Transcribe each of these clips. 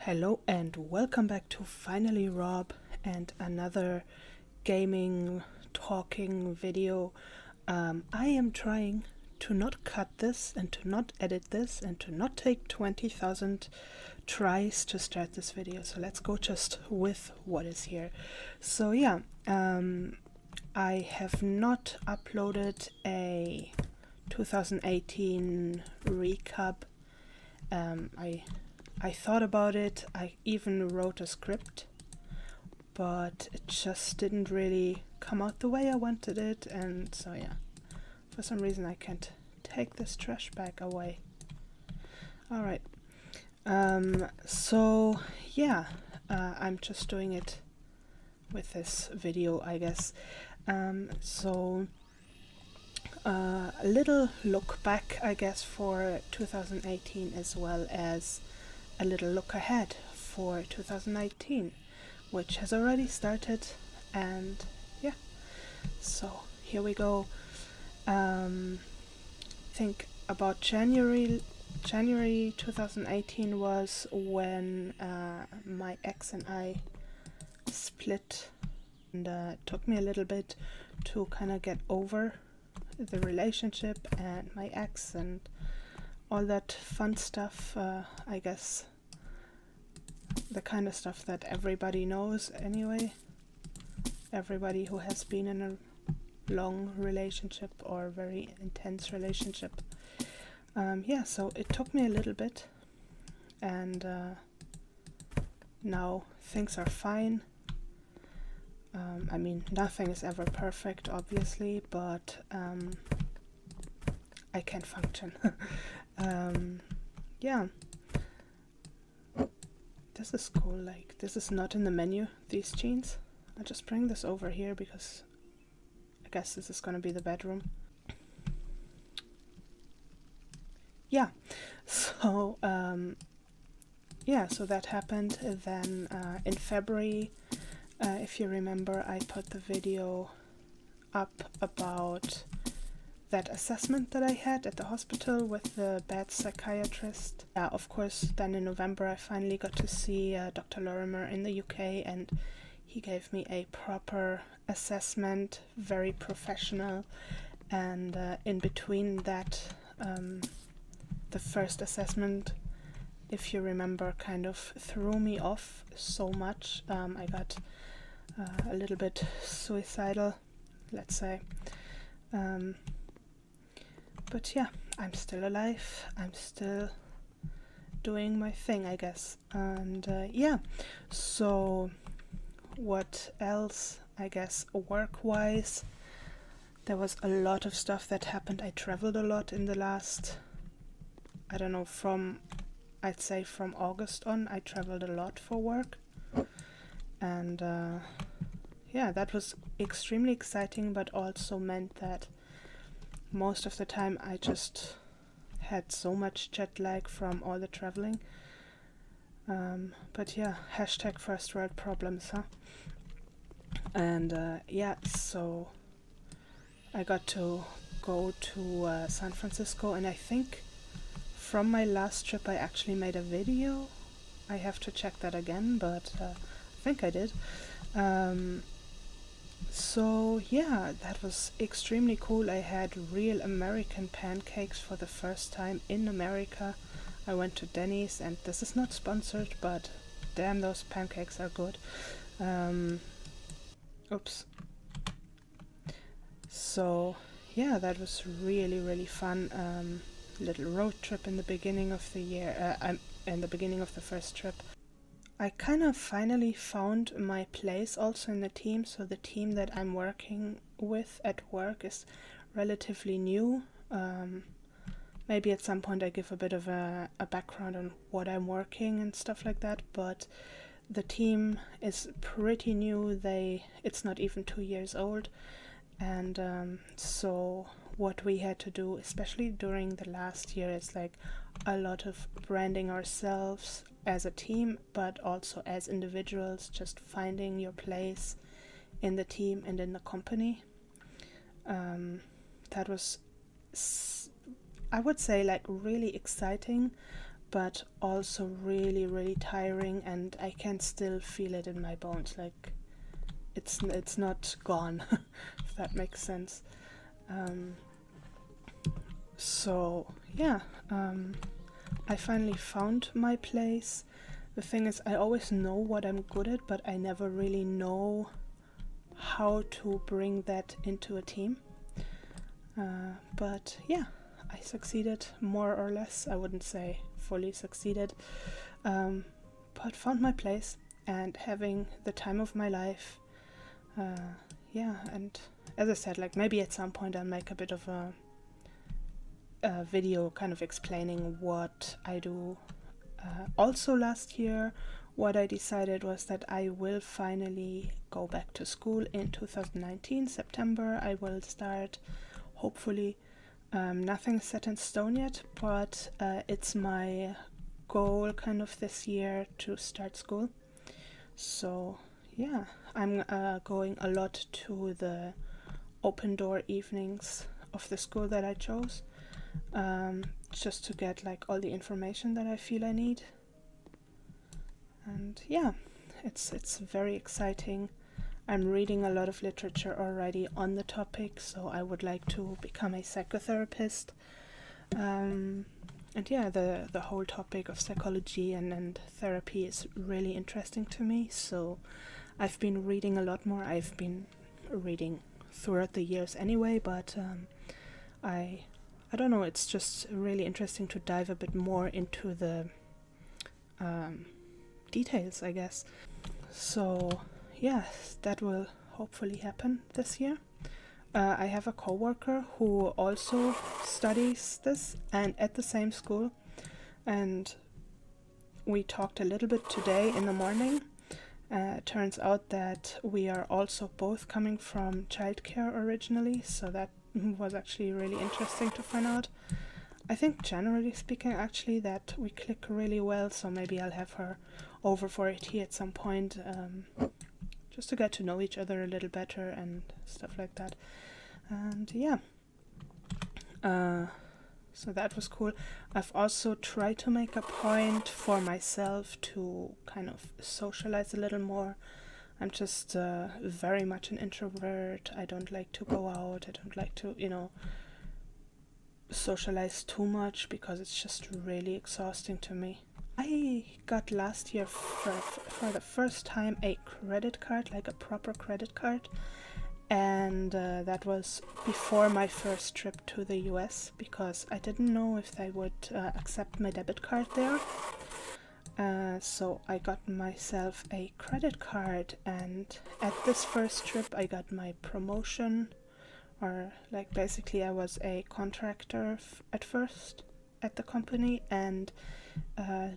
Hello and welcome back to Finally Rob and another gaming talking video. I am trying to not cut this and to not edit this and to not take 20,000 tries to start this video. So let's go just with what is here. So yeah, I have not uploaded a 2018 recap. I thought about it, I even wrote a script, but it just didn't really come out the way I wanted it, and so yeah, for some reason I can't take this trash bag away. Alright, so yeah, I'm just doing it with this video, I guess. A little look back, I guess, for 2018 as well as a little look ahead for 2019, which has already started, and yeah, so here we go. Think about January 2018 was when my ex and I split, and it took me a little bit to kind of get over the relationship and my ex and all that fun stuff. I guess the kind of stuff that everybody knows anyway. Everybody who has been in a long relationship or very intense relationship. Yeah, so it took me a little bit, and now things are fine. I mean, nothing is ever perfect, obviously, but I can function. Yeah, this is cool. Like, this is not in the menu, these jeans. I'll just bring this over here because I guess this is gonna be the bedroom. Yeah, so yeah, so that happened. Then in February, if you remember, I put the video up about that assessment that I had at the hospital with the bad psychiatrist. Of course, then in November I finally got to see Dr. Lorimer in the UK, and he gave me a proper assessment, very professional, and in between that, the first assessment, if you remember, kind of threw me off so much. I got a little bit suicidal, let's say. But yeah, I'm still alive, I'm still doing my thing, I guess. And yeah, so what else? I guess work-wise, there was a lot of stuff that happened. I traveled a lot in the last, I don't know, I'd say from August on, I traveled a lot for work. And yeah, that was extremely exciting, but also meant that most of the time I just had so much jet lag from all the traveling. But yeah, hashtag first world problems, huh? And yeah, so I got to go to San Francisco, and I think from my last trip I actually made a video. I have to check that again, but I think I did. So yeah, that was extremely cool. I had real American pancakes for the first time in America. I went to Denny's, and this is not sponsored, but damn, those pancakes are good. Oops. So yeah, that was really fun. Little road trip in the beginning of the year, in the beginning of the first trip. I kind of finally found my place also in the team. So the team that I'm working with at work is relatively new. Maybe at some point I give a bit of a background on what I'm working and stuff like that, but the team is pretty new. It's not even 2 years old, and so what we had to do, especially during the last year, is like a lot of branding ourselves as a team, but also as individuals, just finding your place in the team and in the company. That was, I would say, like really exciting, but also really, really tiring, and I can still feel it in my bones. Like it's not gone, if that makes sense. So yeah, I finally found my place. The thing is, I always know what I'm good at, but I never really know how to bring that into a team. But yeah, I succeeded more or less. I wouldn't say fully succeeded, but found my place and having the time of my life. Yeah, and as I said, like maybe at some point I'll make a bit of a video kind of explaining what I do. Also last year, what I decided was that I will finally go back to school in 2019, September. I will start, hopefully. Nothing's set in stone yet, but it's my goal kind of this year to start school. So yeah, I'm going a lot to the open door evenings of the school that I chose, just to get like all the information that I feel I need. And yeah, it's very exciting. I'm reading a lot of literature already on the topic, so I would like to become a psychotherapist. And yeah, the whole topic of psychology and therapy is really interesting to me, so I've been reading a lot more. I've been reading throughout the years anyway, but I don't know, it's just really interesting to dive a bit more into the details, I guess. So yes, that will hopefully happen this year. I have a coworker who also studies this and at the same school, and we talked a little bit today in the morning. Turns out that we are also both coming from childcare originally, so that was actually really interesting to find out. I think generally speaking actually that we click really well, so maybe I'll have her over for a tea at some point, just to get to know each other a little better and stuff like that. And yeah, so that was cool. I've also tried to make a point for myself to kind of socialize a little more. I'm just very much an introvert. I don't like to go out. I don't like to, socialize too much because it's just really exhausting to me. I got last year for the first time a credit card, like a proper credit card, and that was before my first trip to the US because I didn't know if they would accept my debit card there. So I got myself a credit card, and at this first trip I got my promotion, or like basically I was a contractor at first at the company, and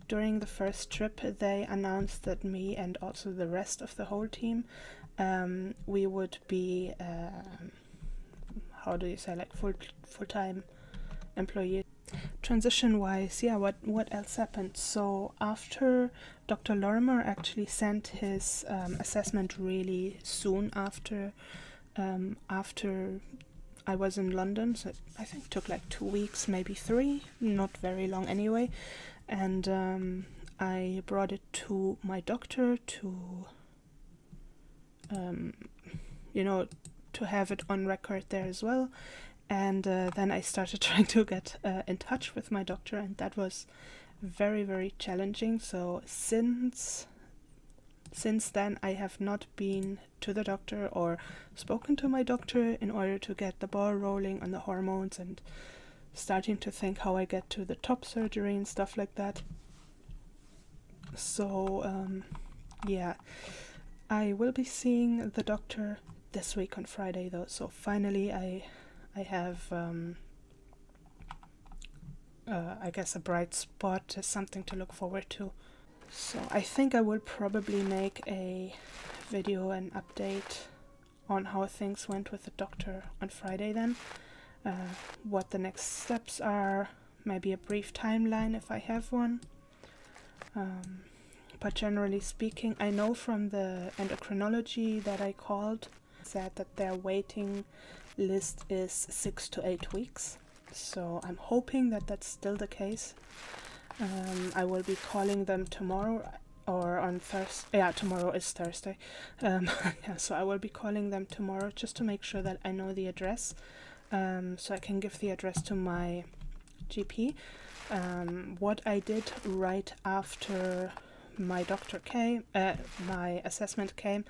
during the first trip they announced that me and also the rest of the whole team, we would be how do you say, like full-time employees. Transition wise, yeah, what else happened? So after Dr. Lorimer actually sent his assessment really soon after I was in London, so I think it took like 2 weeks, maybe 3, not very long anyway, and I brought it to my doctor to to have it on record there as well. And then I started trying to get in touch with my doctor, and that was very, very challenging. So since then I have not been to the doctor or spoken to my doctor in order to get the ball rolling on the hormones and starting to think how I get to the top surgery and stuff like that. So yeah, I will be seeing the doctor this week on Friday though, so finally I have I guess a bright spot, something to look forward to. So I think I will probably make a video and update on how things went with the doctor on Friday then, what the next steps are, maybe a brief timeline if I have one. But generally speaking, I know from the endocrinology that I called, said that their waiting list is 6 to 8 weeks. So I'm hoping that that's still the case. I will be calling them tomorrow or on Thursday. Yeah, tomorrow is Thursday. Yeah, so I will be calling them tomorrow just to make sure that I know the address, so I can give the address to my GP. What I did right after my doctor came, my assessment came,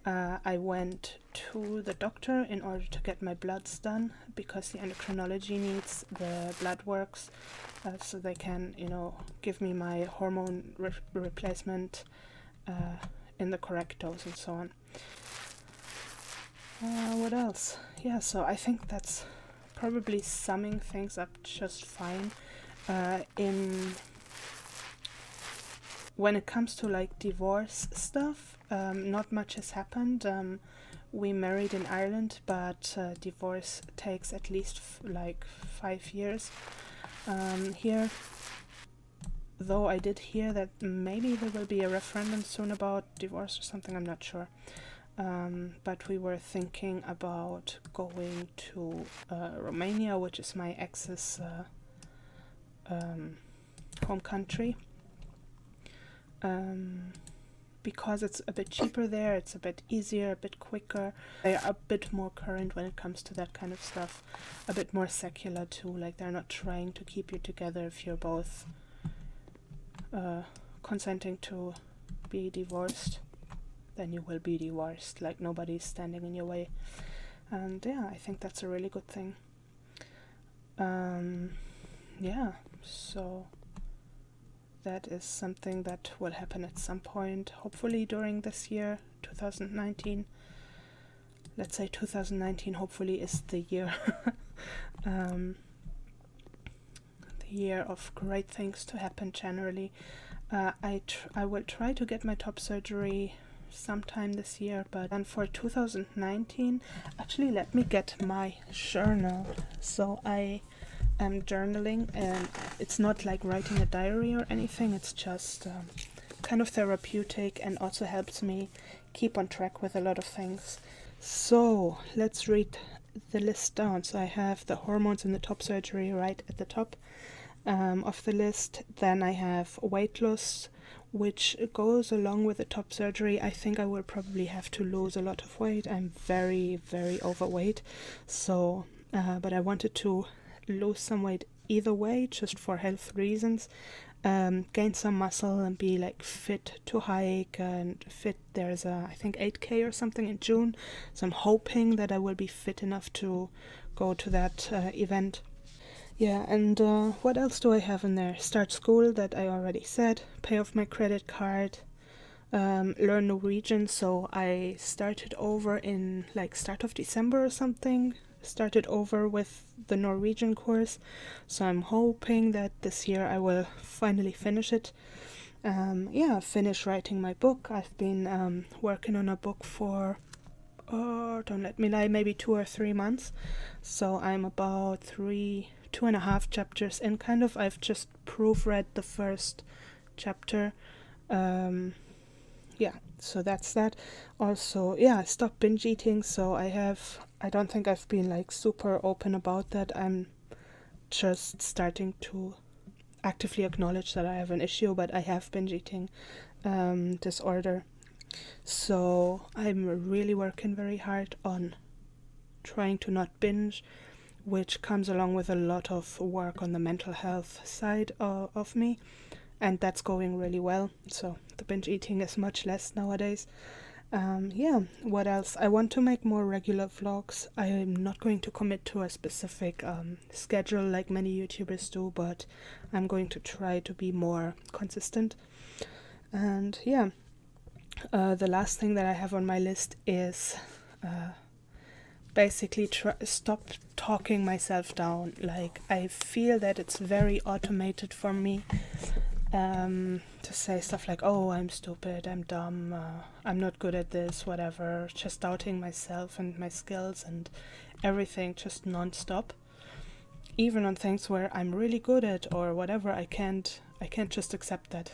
I went to the doctor in order to get my bloods done, because the endocrinology needs the blood works, so they can, give me my hormone replacement in the correct dose and so on. What else? Yeah, so I think that's probably summing things up just fine. When it comes to like divorce stuff, not much has happened. We married in Ireland, but divorce takes at least 5 years here. Though I did hear that maybe there will be a referendum soon about divorce or something, I'm not sure. But we were thinking about going to Romania, which is my ex's home country. Because it's a bit cheaper there, it's a bit easier, a bit quicker. They are a bit more current when it comes to that kind of stuff. A bit more secular too, like they're not trying to keep you together if you're both consenting to be divorced. Then you will be divorced, like nobody's standing in your way. And yeah, I think that's a really good thing. Yeah, so that is something that will happen at some point, hopefully during this year, 2019. Let's say 2019 hopefully is the year, the year of great things to happen generally. I will try to get my top surgery sometime this year, but and for 2019, actually let me get my journal. So I am journaling, and it's not like writing a diary or anything, it's just kind of therapeutic and also helps me keep on track with a lot of things. So let's read the list down. So I have the hormones and the top surgery right at the top of the list. Then I have weight loss, which goes along with the top surgery. I think I will probably have to lose a lot of weight. I'm very, very overweight. So, but I wanted to lose some weight either way, just for health reasons. Gain some muscle and be like fit to hike and fit. There's I think 8K or something in June, so I'm hoping that I will be fit enough to go to that event. Yeah, and what else do I have in there? Start school, that I already said. Pay off my credit card. Learn Norwegian, so I started over in start of December or something. Started over with the Norwegian course, so I'm hoping that this year I will finally finish it. Finish writing my book. I've been working on a book for, don't let me lie, maybe 2 or 3 months. So I'm about 2.5 chapters in, kind of. I've just proofread the first chapter. So that's that. Also, I stopped binge eating, so I don't think I've been super open about that. I'm just starting to actively acknowledge that I have an issue, but I have binge eating disorder. So I'm really working very hard on trying to not binge, which comes along with a lot of work on the mental health side of me. And that's going really well. So the binge eating is much less nowadays. What else? I want to make more regular vlogs. I am not going to commit to a specific schedule like many YouTubers do, but I'm going to try to be more consistent. And the last thing that I have on my list is basically stop talking myself down. I feel that it's very automated for me. To say stuff like, oh, I'm stupid, I'm dumb, I'm not good at this, whatever, just doubting myself and my skills and everything, just non-stop. Even on things where I'm really good at or whatever, I can't just accept that.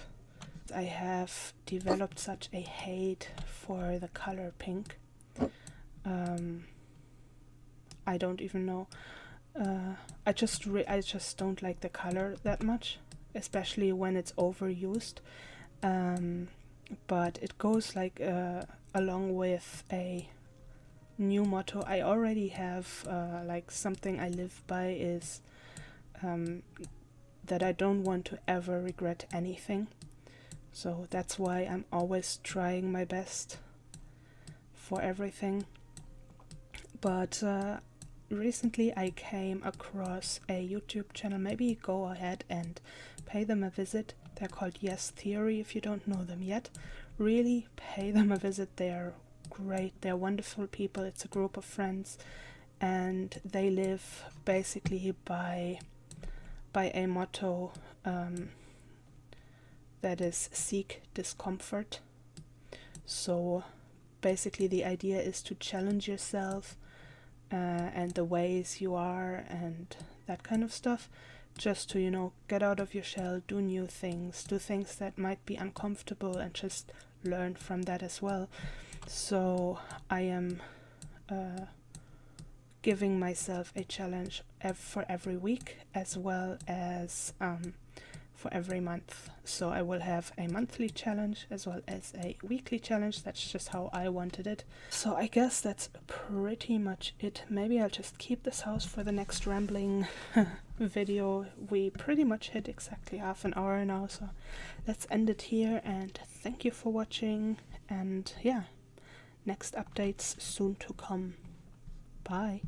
I have developed such a hate for the color pink. I don't even know. I just don't like the color that much. especially when it's overused. But it goes like along with a new motto I already have. Like something I live by is that I don't want to ever regret anything. So that's why I'm always trying my best for everything. But recently I came across a YouTube channel. Maybe go ahead and pay them a visit. They're called Yes Theory, if you don't know them yet. Really pay them a visit. They're great. They're wonderful people. It's a group of friends, and they live basically by a motto that is seek discomfort. So basically the idea is to challenge yourself and the ways you are and that kind of stuff, just to, you know, get out of your shell, do new things, do things that might be uncomfortable, and just learn from that as well. So I am giving myself a challenge for every week, as well as for every month. So I will have a monthly challenge as well as a weekly challenge. That's just how I wanted it. So I guess that's pretty much it. Maybe I'll just keep this house for the next rambling video. We pretty much hit exactly half an hour now, so let's end it here, and thank you for watching, and yeah, next updates soon to come. Bye.